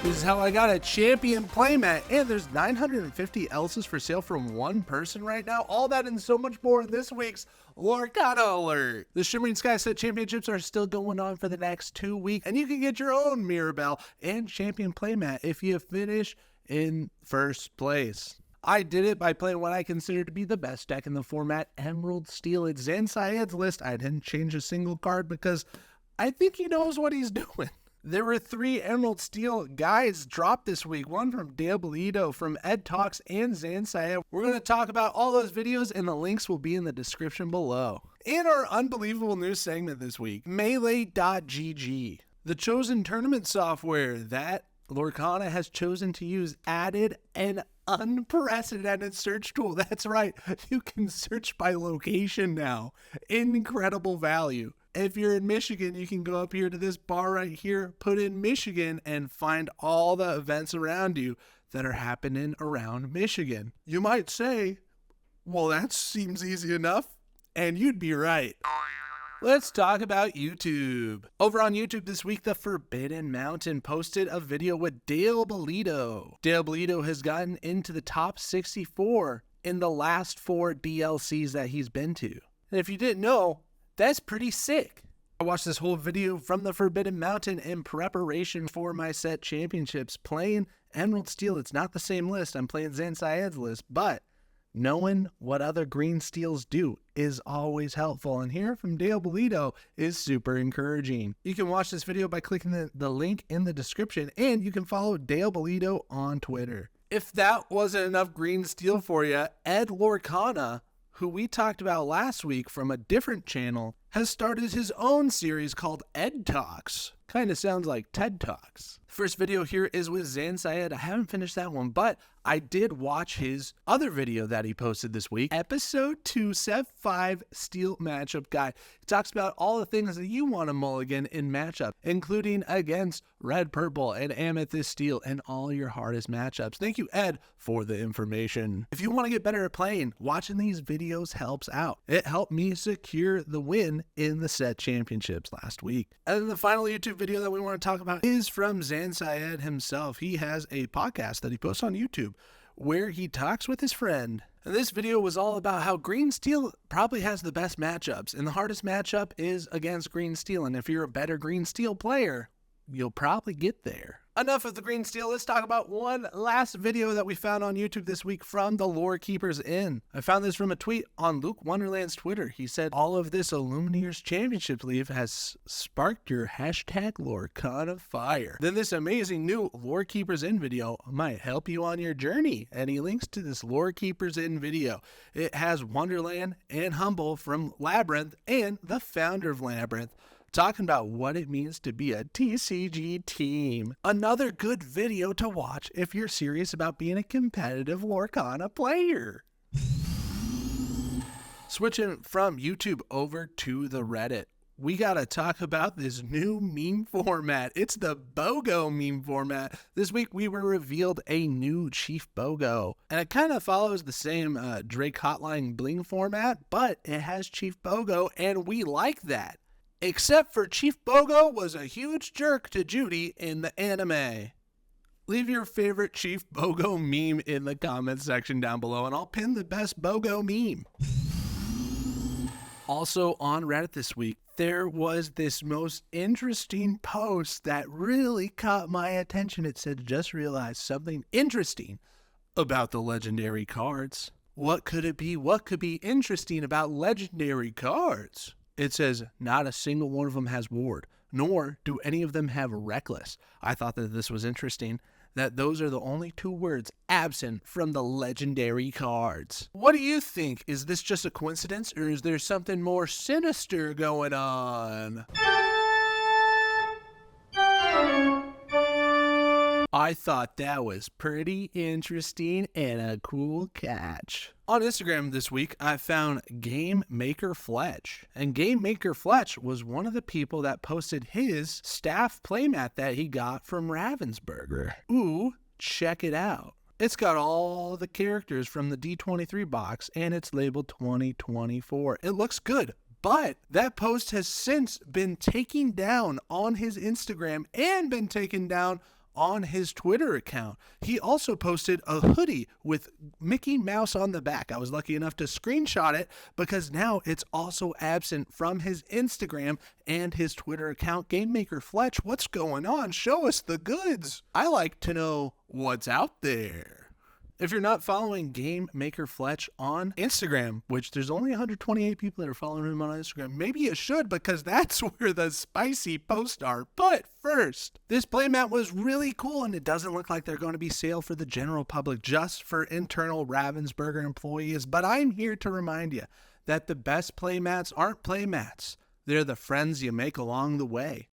This is how I got a champion playmat, and there's 950 Elsas for sale from one person right now. All that and so much more in this week's Lorcana Alert. The Shimmering Sky Set Championships are still going on for the next 2 weeks, and you can get your own Mirabel and champion playmat if you finish in first place. I did it by playing what I consider to be the best deck in the format, Emerald Steel. It's Syed's list. I didn't change a single card because I think he knows what he's doing. There were 3 Emerald Steel guides dropped this week, one from Bellido, from Ed Talks, and Syed. We're going to talk about all those videos, and the links will be in the description below. In our unbelievable news segment this week, melee.gg, the chosen tournament software that Lorcana has chosen to use, added an unprecedented search tool. That's right, you can search by location now. Incredible value. If you're in Michigan, you can go up here to this bar right here, put in Michigan, and find all the events around you that are happening around Michigan. You might say, well, that seems easy enough, and you'd be right. Let's talk about YouTube. Over on YouTube this week, the Forbidden Mountain posted a video with Bellido. Bellido has gotten into the top 64 in the last 4 DLCs that he's been to. And if you didn't know, that's pretty sick. I watched this whole video from the Forbidden Mountain in preparation for my set championships. Playing Emerald Steel, it's not the same list. I'm playing Syed's list, but knowing what other green steels do is always helpful. And hearing from Bellido is super encouraging. You can watch this video by clicking the link in the description, and you can follow Bellido on Twitter. If that wasn't enough green steel for you, Ed Lorcana, who we talked about last week from a different channel, has started his own series called Ed Talks. Kind of sounds like TED Talks. First video here is with Syed. I haven't finished that one, but I did watch his other video that he posted this week, episode 2, Set 5 Steel Matchup Guide. It talks about all the things that you want to mulligan in matchup, including against Red, Purple, and Amethyst Steel, and all your hardest matchups. Thank you, Ed, for the information. If you want to get better at playing, watching these videos helps out. It helped me secure the win in the set championships last week. And then the final YouTube video that we want to talk about is from Syed himself. He has a podcast that he posts on YouTube where he talks with his friend. And this video was all about how green steel probably has the best matchups, and the hardest matchup is against green steel. And if you're a better green steel player, you'll probably get there. Enough of the green steel. Let's talk about one last video that we found on YouTube this week from the Lorekeepers Inn. I found this from a tweet on Luke Wonderland's Twitter. He said, all of this Illumineers Championship leave has sparked your hashtag Lorcana fire. Then this amazing new Lorekeepers Inn video might help you on your journey. And he links to this Lorekeepers Inn video. It has Wonderland and Humble from Labyrinth and the founder of Labyrinth talking about what it means to be a TCG team. Another good video to watch if you're serious about being a competitive Lorcana player. Switching from YouTube over to the Reddit, we gotta talk about this new meme format. It's the Bogo meme format. This week we were revealed a new Chief Bogo, and it kind of follows the same Drake Hotline Bling format, but it has Chief Bogo, and we like that. Except for Chief Bogo was a huge jerk to Judy in the anime. Leave your favorite Chief Bogo meme in the comments section down below, and I'll pin the best Bogo meme. Also on Reddit this week, there was this most interesting post that really caught my attention. It said, just realized something interesting about the legendary cards. What could it be? What could be interesting about legendary cards? It says, not a single one of them has Ward, nor do any of them have Reckless. I thought that this was interesting, that those are the only 2 words absent from the legendary cards. What do you think? Is this just a coincidence, or is there something more sinister going on? I thought that was pretty interesting and a cool catch. On Instagram this week, I found Game Maker Fletch. And Game Maker Fletch was one of the people that posted his staff playmat that he got from Ravensburger. Ooh, check it out. It's got all the characters from the D23 box, and it's labeled 2024. It looks good, But that post has since been taken down on his Instagram and been taken down on his Twitter account. He also posted a hoodie with Mickey Mouse on the back. I was lucky enough to screenshot it because now it's also absent from his Instagram and his Twitter account. Game Maker Fletch, what's going on? Show us the goods. I like to know what's out there. If you're not following Game Maker Fletch on Instagram, which there's only 128 people that are following him on Instagram, maybe you should, because that's where the spicy posts are. But first, this playmat was really cool, and it doesn't look like they're going to be sale for the general public, just for internal Ravensburger employees. But I'm here to remind you that the best playmats aren't playmats. They're the friends you make along the way.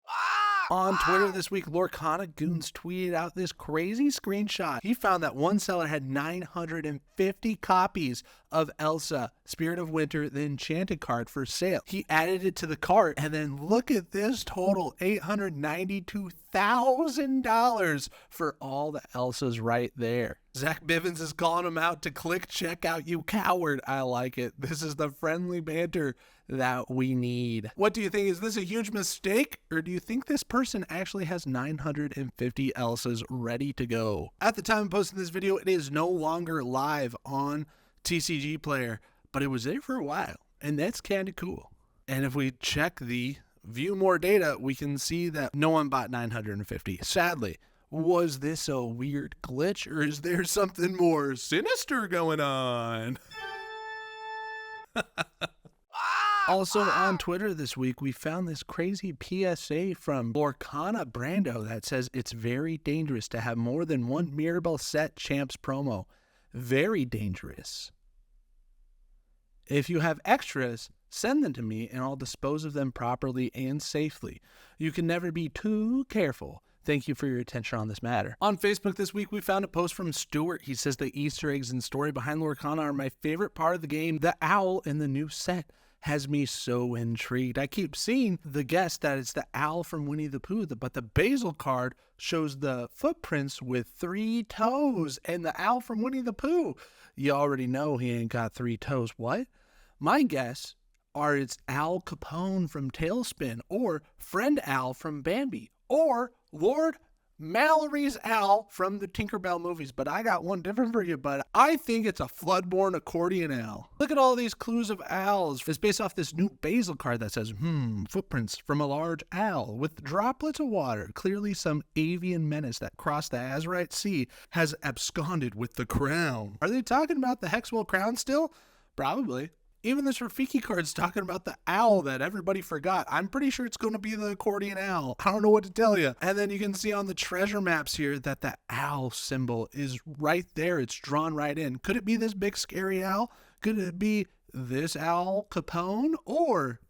On Twitter this week, Lorcana Goons tweeted out this crazy screenshot. He found that one seller had 950 copies of Elsa, Spirit of Winter, the Enchanted card for sale. He added it to the cart, and then look at this total, $892,000 for all the Elsas right there. Zach Bivens is calling him out to click checkout, you coward. I like it. This is the friendly banter that we need. What do you think? Is this a huge mistake, or do you think this person actually has 950 Elsas ready to go? At the time of posting this video, it is no longer live on TCG Player, but it was there for a while, and that's kind of cool. And if we check the view more data, we can see that no one bought 950. Sadly, was this a weird glitch, or is there something more sinister going on? Also on Twitter this week, we found this crazy PSA from Lorcana Brando that says it's very dangerous to have more than one Mirabel set champs promo. Very dangerous. If you have extras, send them to me and I'll dispose of them properly and safely. You can never be too careful. Thank you for your attention on this matter. On Facebook this week, we found a post from Stuart. He says the Easter eggs and story behind Lorcana are my favorite part of the game. The owl in the new set has me so intrigued. I keep seeing the guess that it's the owl from Winnie the Pooh, but the Basil card shows the footprints with 3 toes and the owl from Winnie the Pooh. You already know he ain't got 3 toes. What? My guess are it's Al Capone from Tailspin, or Friend Al from Bambi, or Lord Mallory's owl from the Tinkerbell movies. But I got one different for you, bud. I think it's a Floodborn accordion owl. Look at all these clues of owls. It's based off this new Basil card that says, footprints from a large owl with droplets of water. Clearly some avian menace that crossed the Azurite Sea has absconded with the crown. Are they talking about the Hexwell crown still? Probably. Even this Rafiki card's talking about the owl that everybody forgot. I'm pretty sure it's going to be the accordion owl. I don't know what to tell you. And then you can see on the treasure maps here that the owl symbol is right there. It's drawn right in. Could it be this big scary owl? Could it be this Al Capone? Or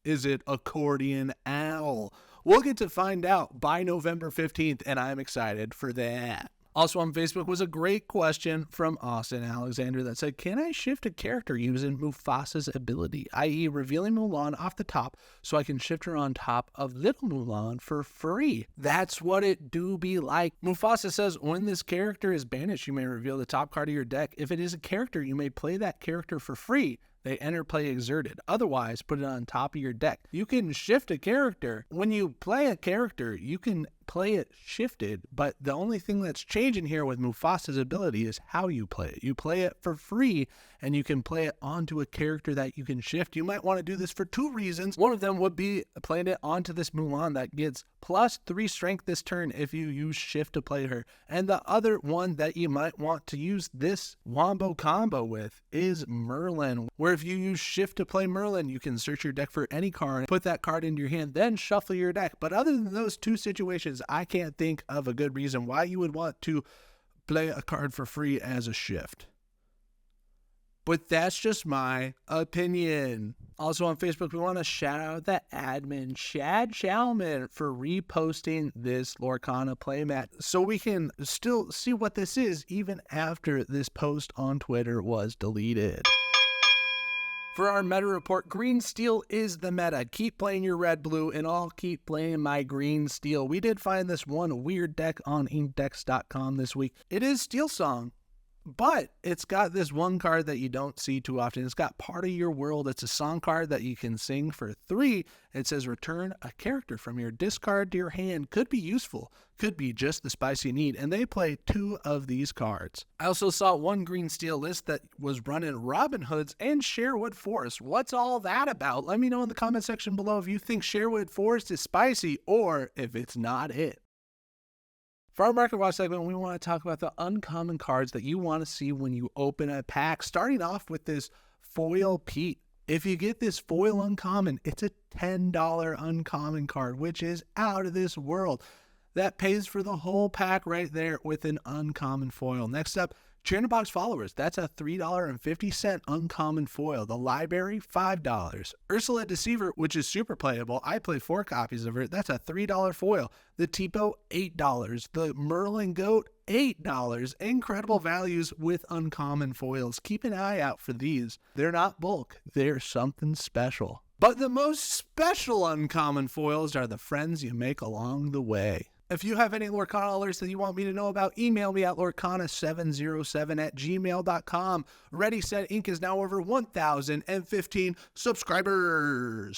is it accordion owl? We'll get to find out by November 15th, and I'm excited for that. Also on Facebook was a great question from Austin Alexander that said, can I shift a character using Mufasa's ability, i.e. revealing Mulan off the top so I can shift her on top of little Mulan for free? That's what it do be like. Mufasa says, when this character is banished, you may reveal the top card of your deck. If it is a character, you may play that character for free. They enter play exerted. Otherwise, put it on top of your deck. You can shift a character. When you play a character, you can play it shifted, but the only thing that's changing here with Mufasa's ability is how you play it. You play it for free, and you can play it onto a character that you can shift. You might want to do this for 2 reasons. One of them would be playing it onto this Mulan that gets +3 strength this turn if you use shift to play her. And the other one that you might want to use this wombo combo with is Merlin, where if you use shift to play Merlin, you can search your deck for any card, put that card into your hand, then shuffle your deck. But other than those 2 situations, I can't think of a good reason why you would want to play a card for free as a shift. But that's just my opinion. Also on Facebook, we want to shout out the admin, Chad Chalman, for reposting this Lorcana playmat so we can still see what this is even after this post on Twitter was deleted. For our meta report, green steel is the meta. Keep playing your red blue and I'll keep playing my green steel. We did find this one weird deck on inkdex.com this week. It is Steel Song, but it's got this one card that you don't see too often. It's got Part of Your World. It's a song card that you can sing for 3. It says return a character from your discard to your hand. Could be useful, could be just the spice you need, and they play 2 of these cards. I also saw one green steel list that was running Robin Hoods and Sherwood Forest. What's all that about? Let me know in the comment section below if you think Sherwood Forest is spicy or if it's not it. For our Market Watch segment, we want to talk about the uncommon cards that you want to see when you open a pack, starting off with this Foil Pete. If you get this foil uncommon, it's a $10 uncommon card, which is out of this world. That pays for the whole pack right there with an uncommon foil. Next up, Box Followers. That's a $3.50 uncommon foil. The Library, $5. Ursula Deceiver, which is super playable. I play 4 copies of her. That's a $3 foil. The Tipo, $8. The Merlin Goat, $8. Incredible values with uncommon foils. Keep an eye out for these. They're not bulk. They're something special. But the most special uncommon foils are the friends you make along the way. If you have any Lorcana alerts that you want me to know about, email me at lorcana707@gmail.com. Ready, Set, Inc. is now over 1,015 subscribers.